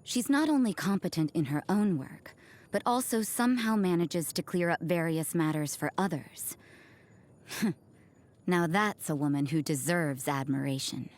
She's not only competent in her own work, but also somehow manages to clear up various matters for others. Now that's a woman who deserves admiration.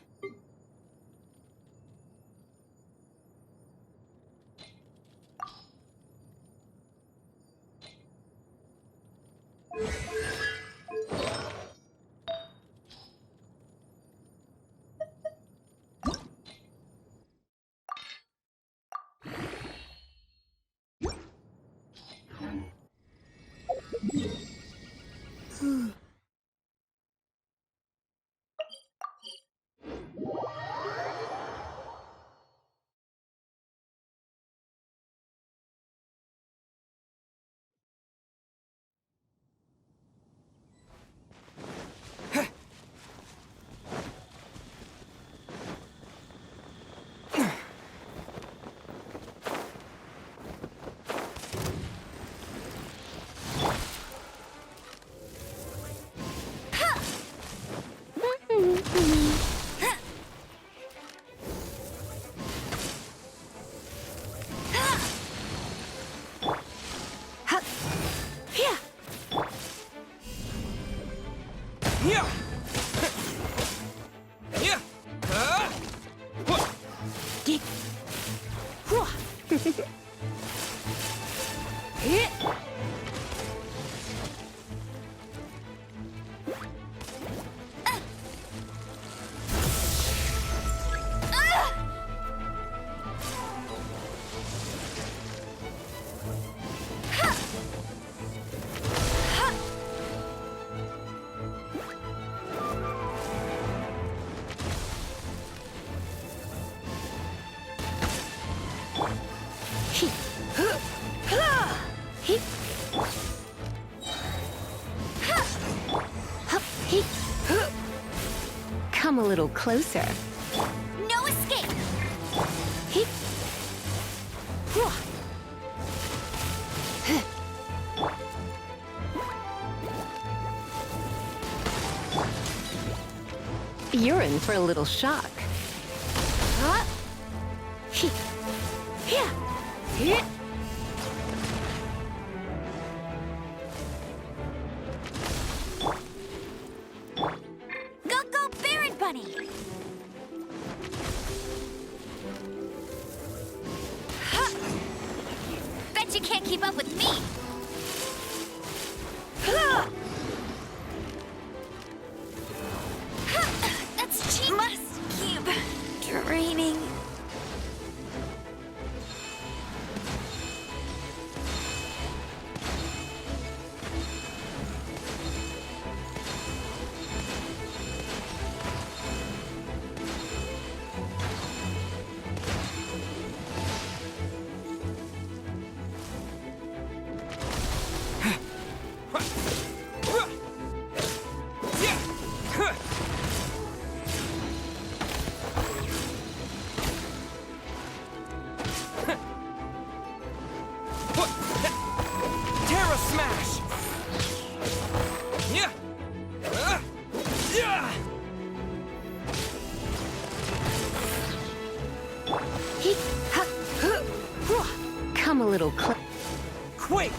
Come a little closer. No escape! You're in for a little shock. Go, Baron Bunny! Bet you can't keep up with me! That's cheap! Must keep draining. Come a little closer. Quake!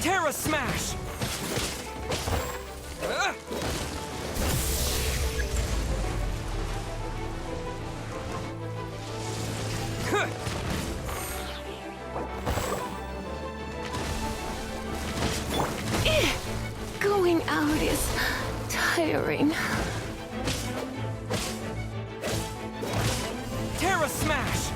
Terra Smash! Going out is tiring. Terra Smash!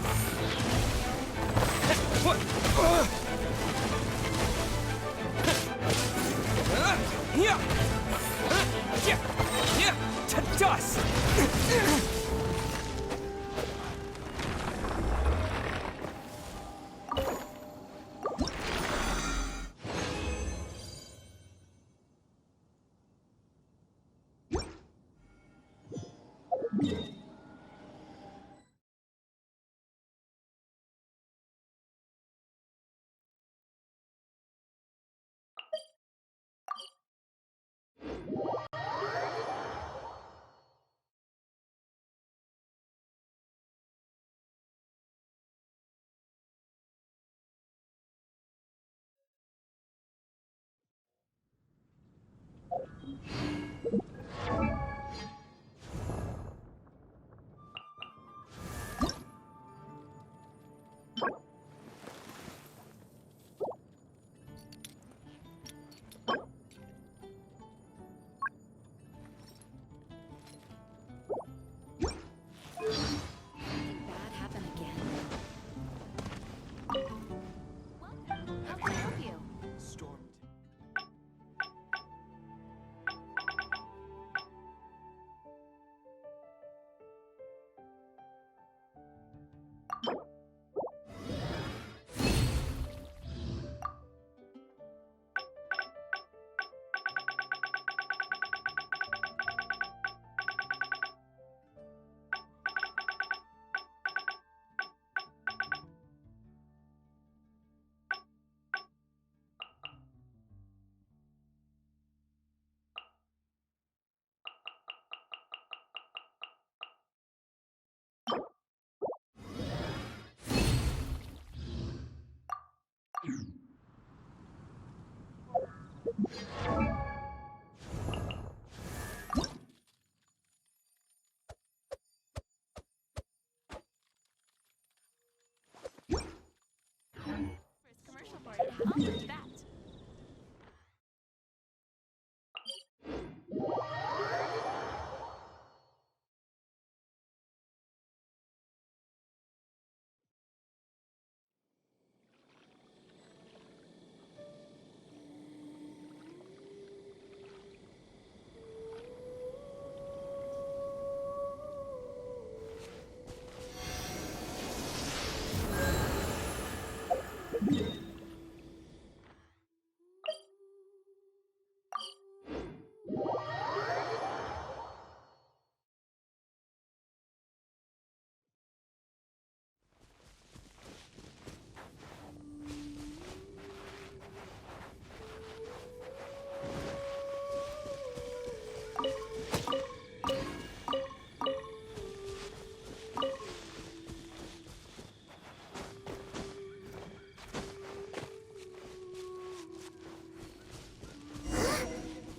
To dust!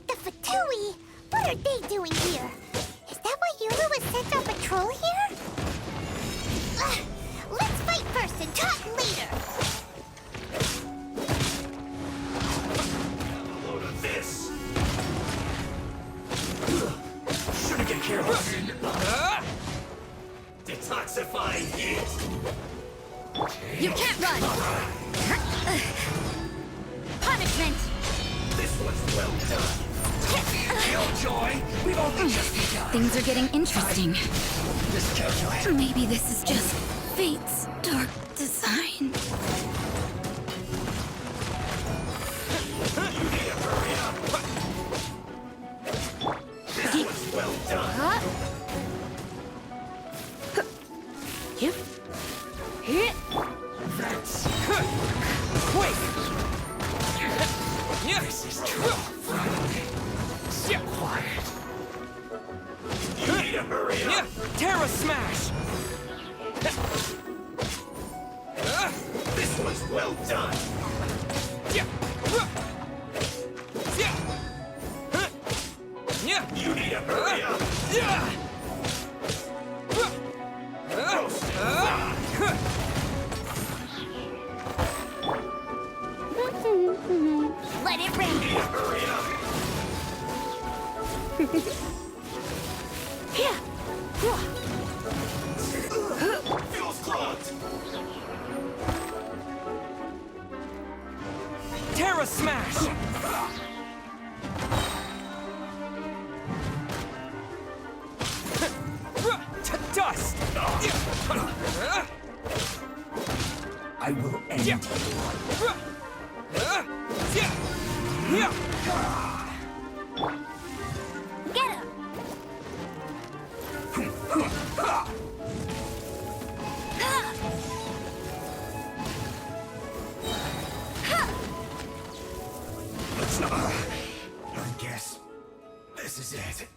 The Fatui! What are they doing here? Is that why Eula was sent on patrol here? Let's fight first and talk later! Load of this. Shouldn't get careless. Detoxifying heat. You can't run! Punishment! This one's well done. Killjoy, we've only just begun. Things are getting interesting. This Killjoy. Maybe this is just fate's dark design. You need to hurry up. This one's well done. Yep. That's Quick! this is true. Quiet. You need to hurry up. Terra Smash! This one's well done. You need to hurry up. Let it You rain! need to hurry up. Fuel's clogged. Terra Smash! To dust! I will end you. Get him! I guess this is it.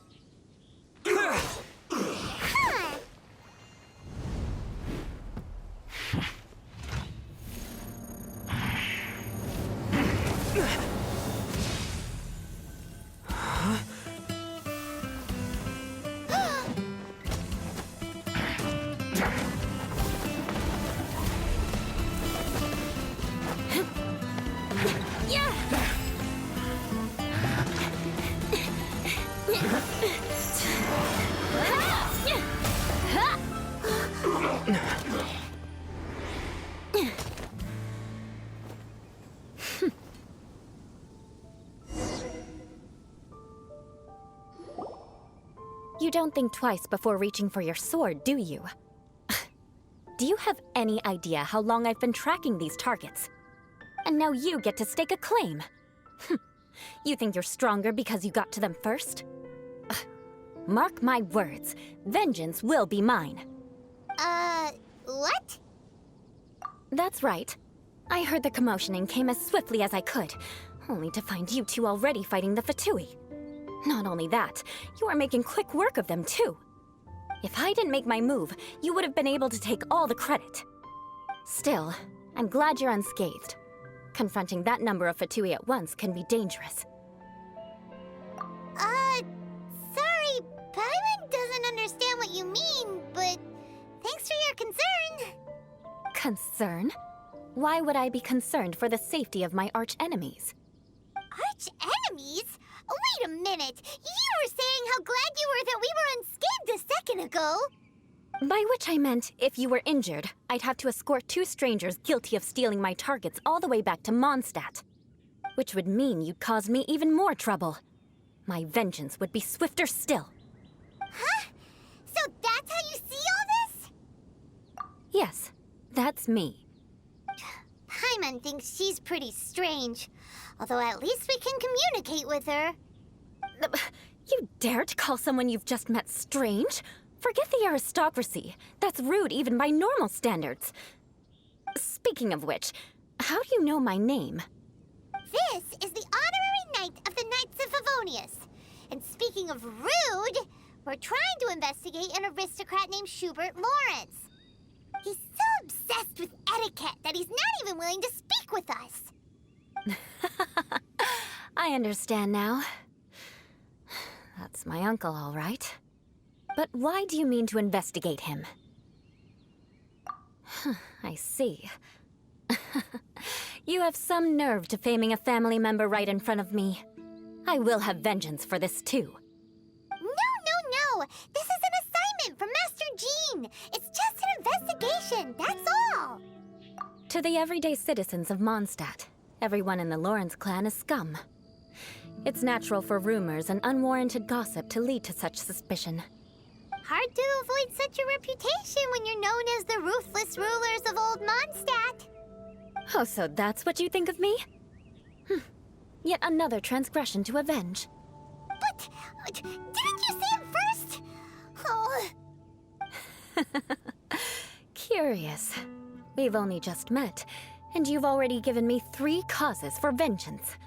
You don't think twice before reaching for your sword, do you? Do you have any idea how long I've been tracking these targets? And now you get to stake a claim. You think you're stronger because you got to them first? Mark my words, vengeance will be mine. What? That's right. I heard the commotion and came as swiftly as I could, only to find you two already fighting the Fatui. Not only that, you are making quick work of them too. If I didn't make my move, you would have been able to take all the credit. Still, I'm glad you're unscathed. Confronting that number of Fatui at once can be dangerous. Paimon doesn't understand what you mean, but thanks for your concern. Concern? Why would I be concerned for the safety of my arch-enemies? Arch-enemies? Wait a minute! You were saying how glad you were that we were unscathed a second ago! By which I meant, if you were injured, I'd have to escort 2 strangers guilty of stealing my targets all the way back to Mondstadt. Which would mean you'd cause me even more trouble. My vengeance would be swifter still. Huh? So that's how you see all this? Yes, that's me. Paimon thinks she's pretty strange. Although at least we can communicate with her. You dare to call someone you've just met strange? Forget the aristocracy. That's rude even by normal standards. Speaking of which, how do you know my name? This is the honorary knight of the Knights of Favonius. And speaking of rude, we're trying to investigate an aristocrat named Schubert Lawrence. He's so obsessed with etiquette that he's not even willing to speak with us. I understand now. That's my uncle, all right. But why do you mean to investigate him? I see. You have some nerve to faming a family member right in front of me. I will have vengeance for this too. No. This is an assignment from Master Jean. It's just an investigation, that's all. To the everyday citizens of Mondstadt, everyone in the Lawrence clan is scum. It's natural for rumors and unwarranted gossip to lead to such suspicion. Hard to avoid such a reputation when you're known as the ruthless rulers of Old Mondstadt. Oh, so that's what you think of me? Yet another transgression to avenge. But didn't you say it first? Oh. Curious. We've only just met, and you've already given me 3 causes for vengeance.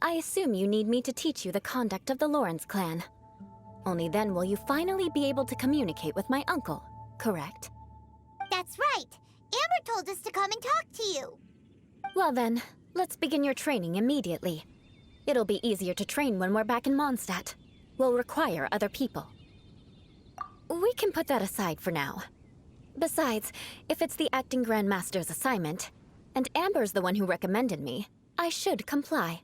I assume you need me to teach you the conduct of the Lawrence clan. Only then will you finally be able to communicate with my uncle, correct? That's right. Amber told us to come and talk to you. Well then, let's begin your training immediately. It'll be easier to train when we're back in Mondstadt. We'll require other people. We can put that aside for now. Besides, if it's the acting Grandmaster's assignment, and Amber's the one who recommended me, I should comply.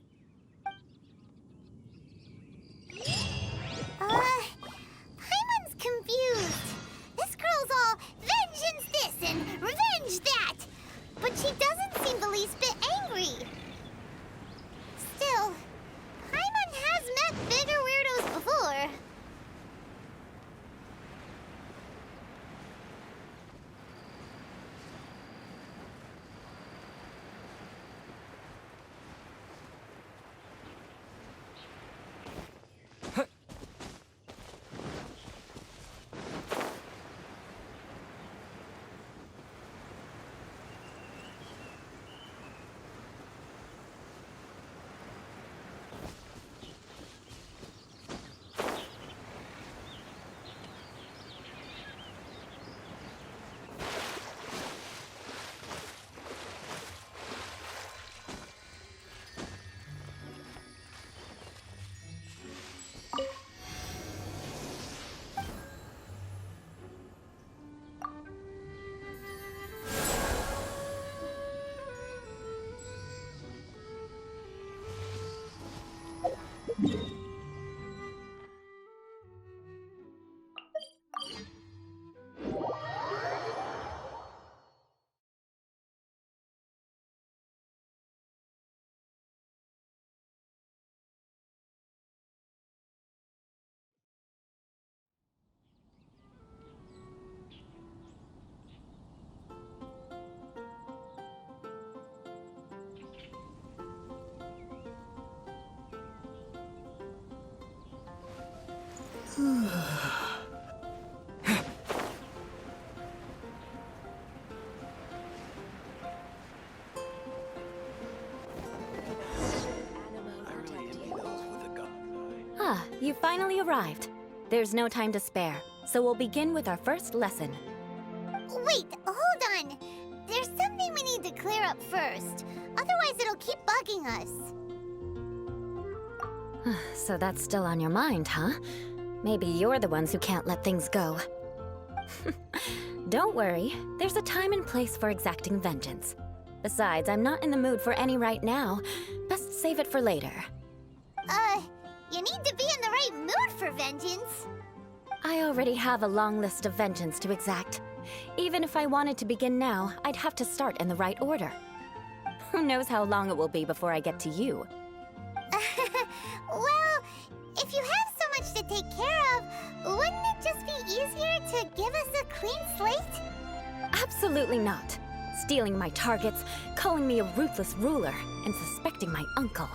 Paimon's confused. This girl's all vengeance this and revenge that. But she doesn't seem the least bit angry. Still, Paimon has met bigger weirdos before. Ah, you finally arrived. There's no time to spare, so we'll begin with our first lesson. Wait, hold on. There's something we need to clear up first. Otherwise, it'll keep bugging us. So that's still on your mind, huh? Maybe you're the ones who can't let things go. Don't worry, there's a time and place for exacting vengeance. Besides, I'm not in the mood for any right now. Best save it for later. You need to be in the right mood for vengeance. I already have a long list of vengeance to exact. Even if I wanted to begin now, I'd have to start in the right order. Who knows how long it will be before I get to you? Well, if you have so much to take care of, wouldn't it just be easier to give us a clean slate? Absolutely not. Stealing my targets, calling me a ruthless ruler, and suspecting my uncle.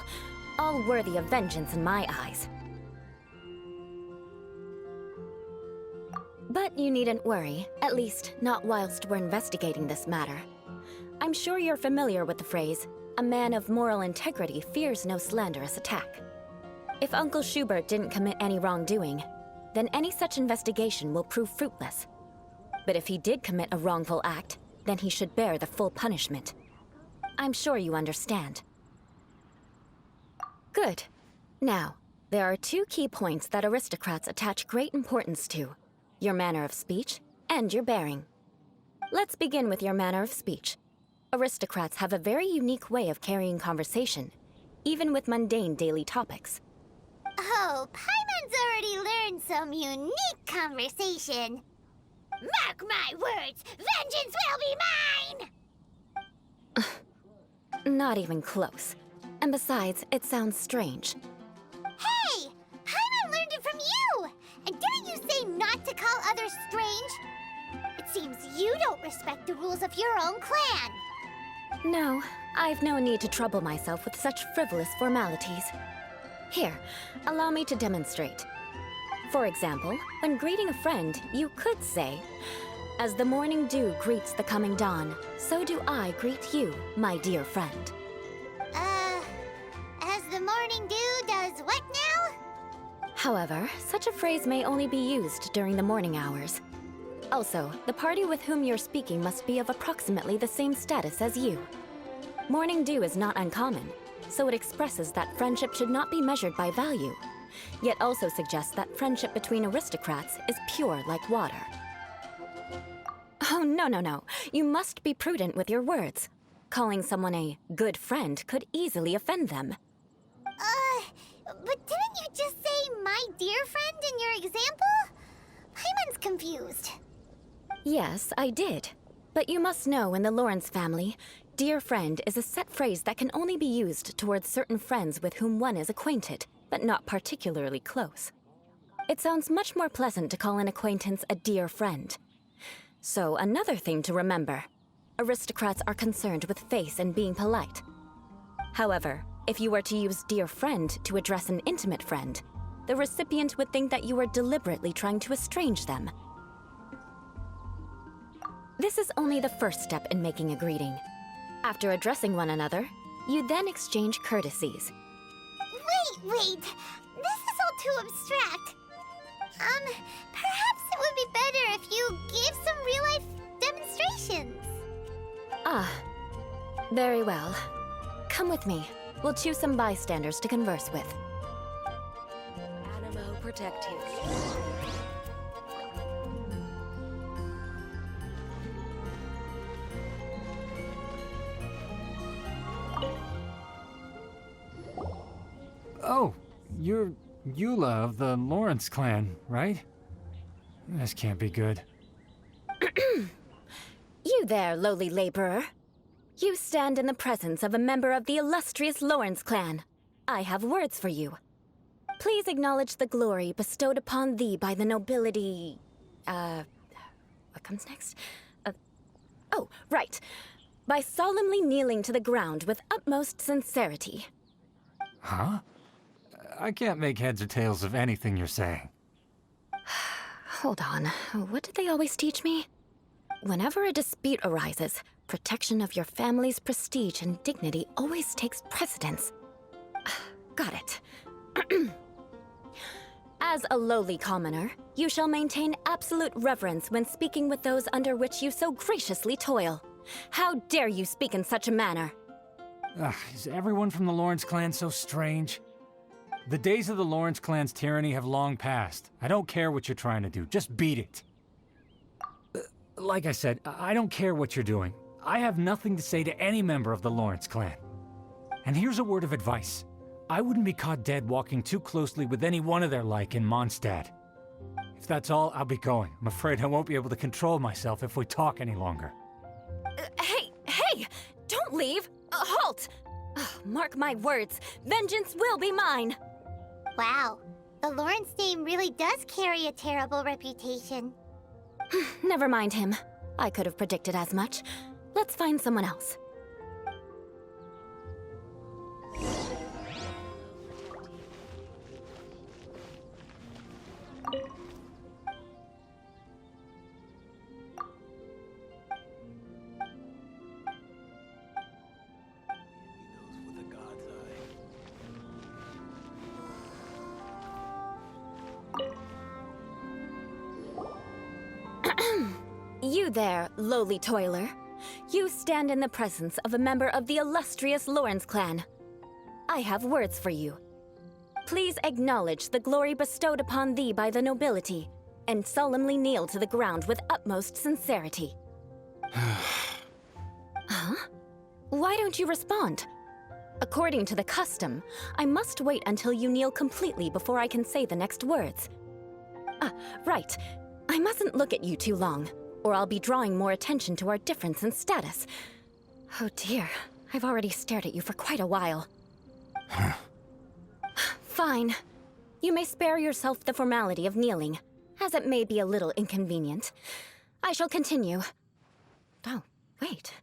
All worthy of vengeance in my eyes. But you needn't worry, at least not whilst we're investigating this matter. I'm sure you're familiar with the phrase, a man of moral integrity fears no slanderous attack. If Uncle Schubert didn't commit any wrongdoing, then any such investigation will prove fruitless. But if he did commit a wrongful act, then he should bear the full punishment. I'm sure you understand. Good. Now, there are two key points that aristocrats attach great importance to: your manner of speech and your bearing. Let's begin with your manner of speech. Aristocrats have a very unique way of carrying conversation, even with mundane daily topics. Oh, Paimon's already learned some unique conversation. Mark my words, vengeance will be mine! Not even close. And besides, it sounds strange. Hey! Paimon learned it from you! And didn't you say not to call others strange? It seems you don't respect the rules of your own clan. No, I've no need to trouble myself with such frivolous formalities. Here, allow me to demonstrate. For example, when greeting a friend, you could say, "As the morning dew greets the coming dawn, so do I greet you, my dear friend." As the morning dew does what now? However, such a phrase may only be used during the morning hours. Also, the party with whom you're speaking must be of approximately the same status as you. Morning dew is not uncommon, so it expresses that friendship should not be measured by value, yet also suggests that friendship between aristocrats is pure like water. Oh, no. You must be prudent with your words. Calling someone a good friend could easily offend them. But didn't you just say my dear friend in your example? Paimon's confused. Yes, I did. But you must know in the Lawrence family, dear friend is a set phrase that can only be used towards certain friends with whom one is acquainted, but not particularly close. It sounds much more pleasant to call an acquaintance a dear friend. So another thing to remember, aristocrats are concerned with face and being polite. However, if you were to use dear friend to address an intimate friend, the recipient would think that you were deliberately trying to estrange them. This is only the first step in making a greeting. After addressing one another, you then exchange courtesies. Wait. This is all too abstract. Perhaps it would be better if you gave some real-life demonstrations. Ah, very well. Come with me. We'll choose some bystanders to converse with. Animo protective. Oh, you're Eula of the Lawrence clan, right? This can't be good. You there, lowly laborer. You stand in the presence of a member of the illustrious Lawrence clan. I have words for you. Please acknowledge the glory bestowed upon thee by the nobility... what comes next? Oh, right. By solemnly kneeling to the ground with utmost sincerity. Huh? I can't make heads or tails of anything you're saying. Hold on. What did they always teach me? Whenever a dispute arises, protection of your family's prestige and dignity always takes precedence. Got it. As a lowly commoner, you shall maintain absolute reverence when speaking with those under which you so graciously toil. How dare you speak in such a manner? Is everyone from the Lawrence clan so strange? The days of the Lawrence clan's tyranny have long passed. I don't care what you're trying to do. Just beat it. Like I said, I don't care what you're doing. I have nothing to say to any member of the Lawrence clan. And here's a word of advice. I wouldn't be caught dead walking too closely with any one of their like in Mondstadt. If that's all, I'll be going. I'm afraid I won't be able to control myself if we talk any longer. Hey! Don't leave! Halt! Mark my words, vengeance will be mine! Wow, the Lawrence name really does carry a terrible reputation. Never mind him. I could have predicted as much. Let's find someone else. You there, lowly toiler. You stand in the presence of a member of the illustrious Lawrence clan. I have words for you. Please acknowledge the glory bestowed upon thee by the nobility, and solemnly kneel to the ground with utmost sincerity. Huh? Why don't you respond? According to the custom, I must wait until you kneel completely before I can say the next words. Right. I mustn't look at you too long, or I'll be drawing more attention to our difference in status. Oh dear, I've already stared at you for quite a while. Fine. You may spare yourself the formality of kneeling, as it may be a little inconvenient. I shall continue. Oh, wait.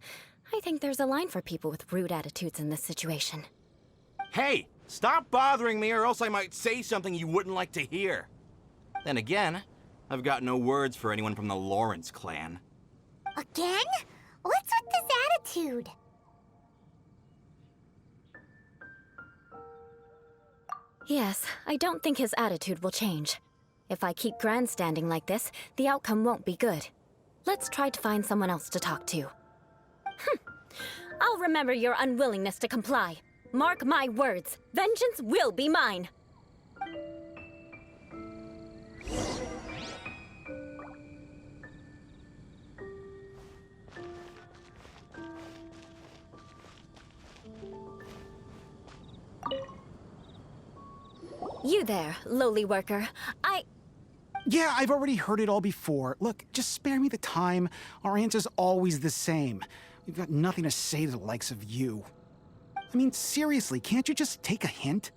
I think there's a line for people with rude attitudes in this situation. Hey, stop bothering me or else I might say something you wouldn't like to hear. Then again, I've got no words for anyone from the Lawrence clan. Again? What's with this attitude? Yes, I don't think his attitude will change. If I keep grandstanding like this, the outcome won't be good. Let's try to find someone else to talk to. I'll remember your unwillingness to comply. Mark my words, vengeance will be mine. You there, lowly worker. Yeah, I've already heard it all before. Look, just spare me the time. Our answer's always the same. We've got nothing to say to the likes of you. I mean, seriously, can't you just take a hint?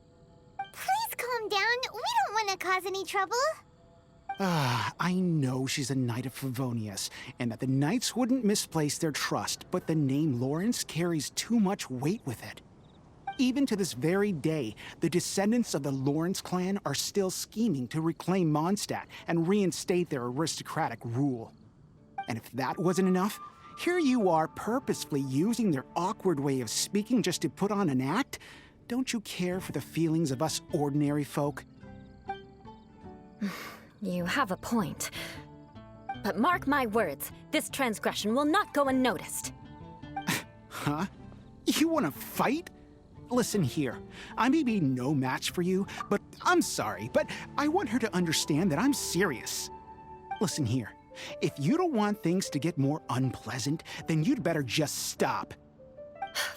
Please calm down. We don't want to cause any trouble. I know she's a Knight of Favonius, and that the Knights wouldn't misplace their trust, but the name Lawrence carries too much weight with it. Even to this very day, the descendants of the Lawrence clan are still scheming to reclaim Mondstadt and reinstate their aristocratic rule. And if that wasn't enough, here you are purposefully using their awkward way of speaking just to put on an act? Don't you care for the feelings of us ordinary folk? You have a point. But mark my words, this transgression will not go unnoticed. Huh? You want to fight? Listen here, I may be no match for you, but I'm sorry, but I want her to understand that I'm serious. Listen here, if you don't want things to get more unpleasant, then you'd better just stop.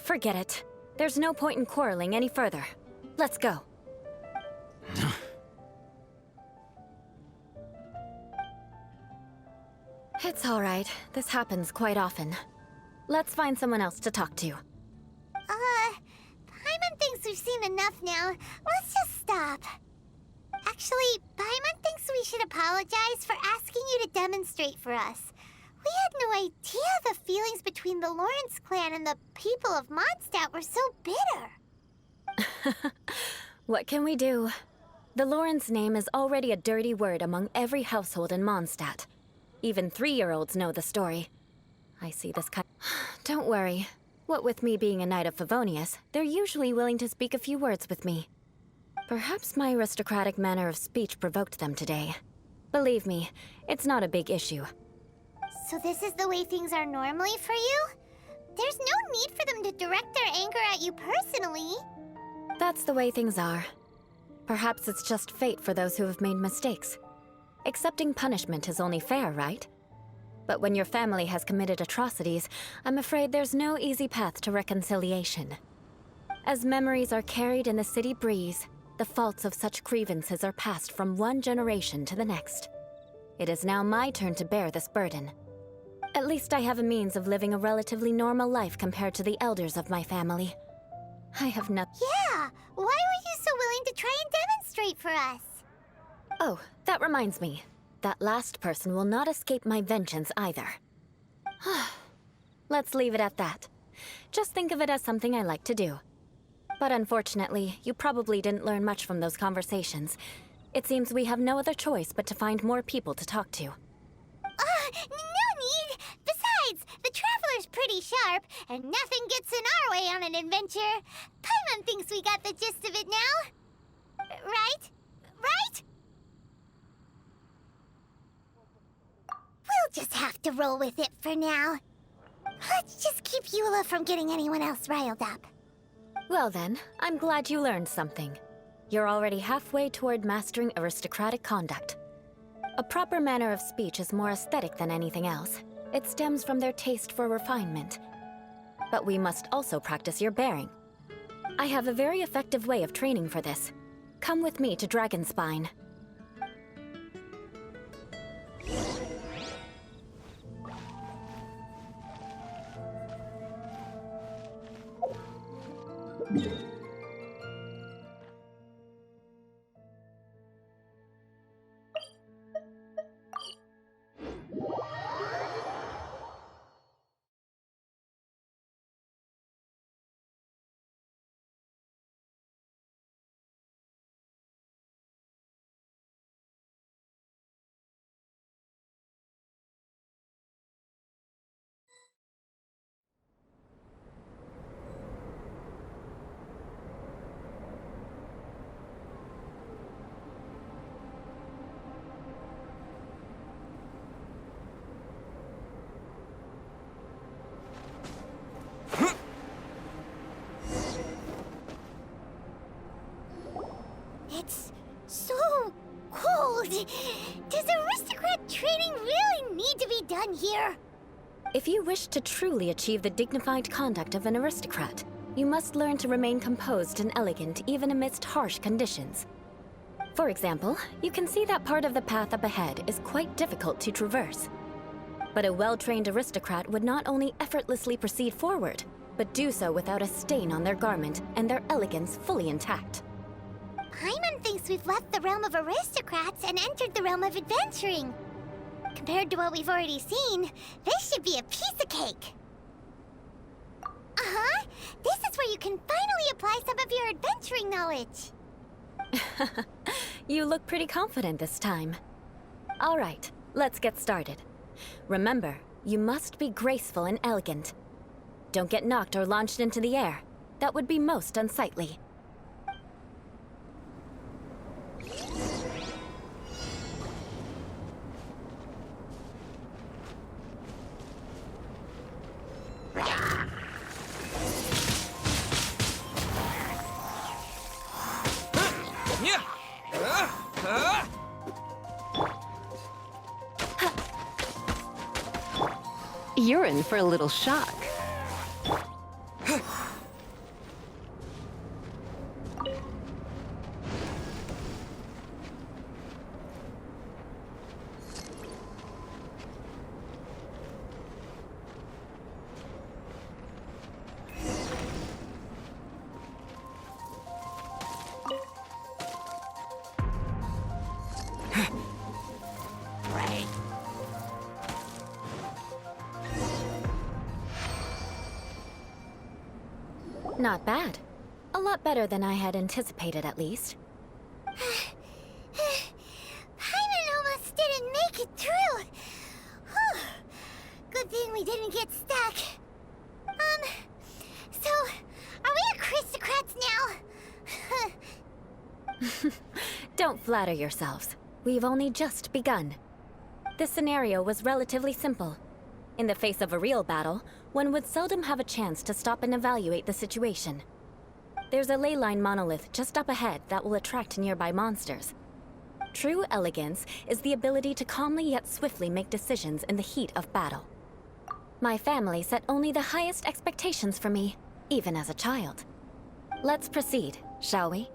Forget it. There's no point in quarreling any further. Let's go. It's all right. This happens quite often. Let's find someone else to talk to. Paimon thinks we've seen enough now. Let's just stop. Actually, Paimon thinks we should apologize for asking you to demonstrate for us. We had no idea the feelings between the Lawrence clan and the people of Mondstadt were so bitter. What can we do? The Lawrence name is already a dirty word among every household in Mondstadt. Even 3-year-olds know the story. I see this kind. Don't worry. What with me being a Knight of Favonius, they're usually willing to speak a few words with me. Perhaps my aristocratic manner of speech provoked them today. Believe me, it's not a big issue. So this is the way things are normally for you? There's no need for them to direct their anger at you personally. That's the way things are. Perhaps it's just fate for those who have made mistakes. Accepting punishment is only fair, right? But when your family has committed atrocities, I'm afraid there's no easy path to reconciliation. As memories are carried in the city breeze, the faults of such grievances are passed from one generation to the next. It is now my turn to bear this burden. At least I have a means of living a relatively normal life compared to the elders of my family. I have not— Yeah, why were you so willing to try and demonstrate for us? Oh, that reminds me. That last person will not escape my vengeance either. Let's leave it at that. Just think of it as something I like to do. But unfortunately, you probably didn't learn much from those conversations. It seems we have no other choice but to find more people to talk to. No need! Besides, the Traveler's pretty sharp, and nothing gets in our way on an adventure. Paimon thinks we got the gist of it now. Right? Right? We'll just have to roll with it for now. Let's just keep Eula from getting anyone else riled up. Well then, I'm glad you learned something. You're already halfway toward mastering aristocratic conduct. A proper manner of speech is more aesthetic than anything else. It stems from their taste for refinement. But we must also practice your bearing. I have a very effective way of training for this. Come with me to Dragonspine. It's so cold. Does aristocrat training really need to be done here? If you wish to truly achieve the dignified conduct of an aristocrat, you must learn to remain composed and elegant even amidst harsh conditions. For example, you can see that part of the path up ahead is quite difficult to traverse. But a well-trained aristocrat would not only effortlessly proceed forward, but do so without a stain on their garment and their elegance fully intact. Paimon thinks we've left the realm of aristocrats and entered the realm of adventuring. Compared to what we've already seen, this should be a piece of cake. Uh-huh. This is where you can finally apply some of your adventuring knowledge. You look pretty confident this time. All right, let's get started. Remember, you must be graceful and elegant. Don't get knocked or launched into the air. That would be most unsightly. You're in for a little shock. Not bad. A lot better than I had anticipated, at least. Paimon almost didn't make it through. Whew. Good thing we didn't get stuck. So, are we aristocrats now? Don't flatter yourselves. We've only just begun. This scenario was relatively simple. In the face of a real battle, one would seldom have a chance to stop and evaluate the situation. There's a ley line monolith just up ahead that will attract nearby monsters. True elegance is the ability to calmly yet swiftly make decisions in the heat of battle. My family set only the highest expectations for me, even as a child. Let's proceed, shall we?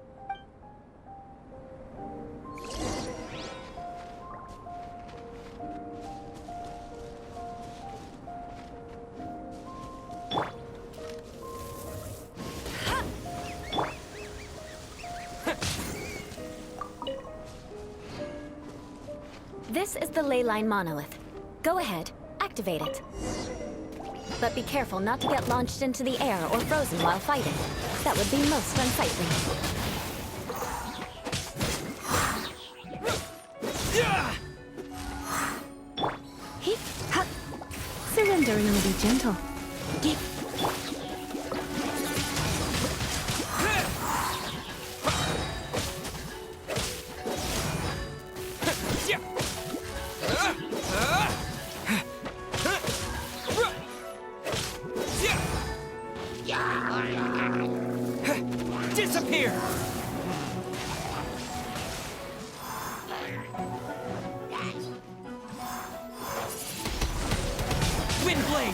This is the ley line monolith. Go ahead, activate it. But be careful not to get launched into the air or frozen while fighting. That would be most unsightly. Hip, ha. Surrendering will be gentle. Disappear! Windblade!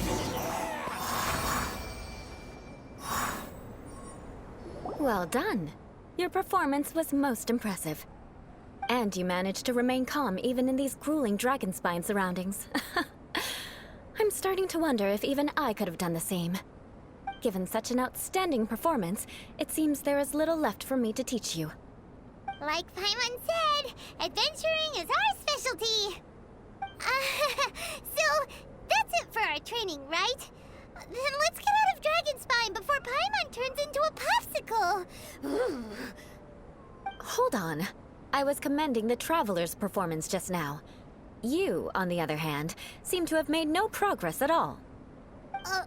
Well done. Your performance was most impressive. And you managed to remain calm even in these grueling dragonspine surroundings. I'm starting to wonder if even I could have done the same. Given such an outstanding performance, it seems there is little left for me to teach you. Like Paimon said, adventuring is our specialty. So, that's it for our training, right? Then let's get out of Dragonspine before Paimon turns into a popsicle. Hold on. I was commending the Traveler's performance just now. You, on the other hand, seem to have made no progress at all.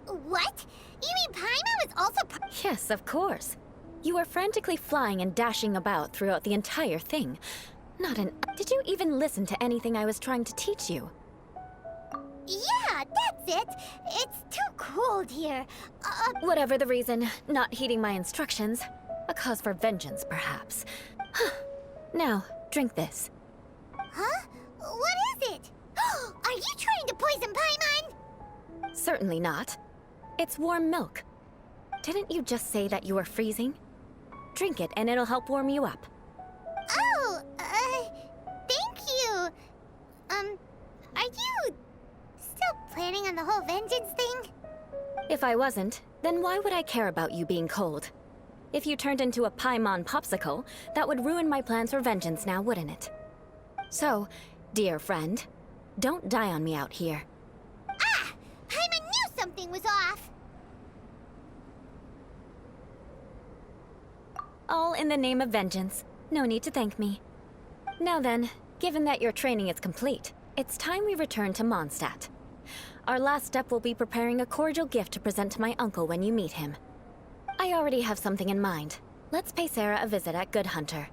What? You mean Paimon was also Yes, of course. You were frantically flying and dashing about throughout the entire thing. Did you even listen to anything I was trying to teach you? Yeah, that's it. It's too cold here. Whatever the reason, not heeding my instructions. A cause for vengeance, perhaps. Now, drink this. Huh? What is it? Are you trying to poison Paimon? Certainly not. It's warm milk. Didn't you just say that you were freezing? Drink it and it'll help warm you up. Oh, thank you. Are you still planning on the whole vengeance thing? If I wasn't, then why would I care about you being cold? If you turned into a Paimon popsicle, that would ruin my plans for vengeance now, wouldn't it? So, dear friend, don't die on me out here. Ah! Paimon knew something was off! All in the name of vengeance. No need to thank me. Now then, given that your training is complete, it's time we return to Mondstadt. Our last step will be preparing a cordial gift to present to my uncle when you meet him. I already have something in mind. Let's pay Sarah a visit at Good Hunter.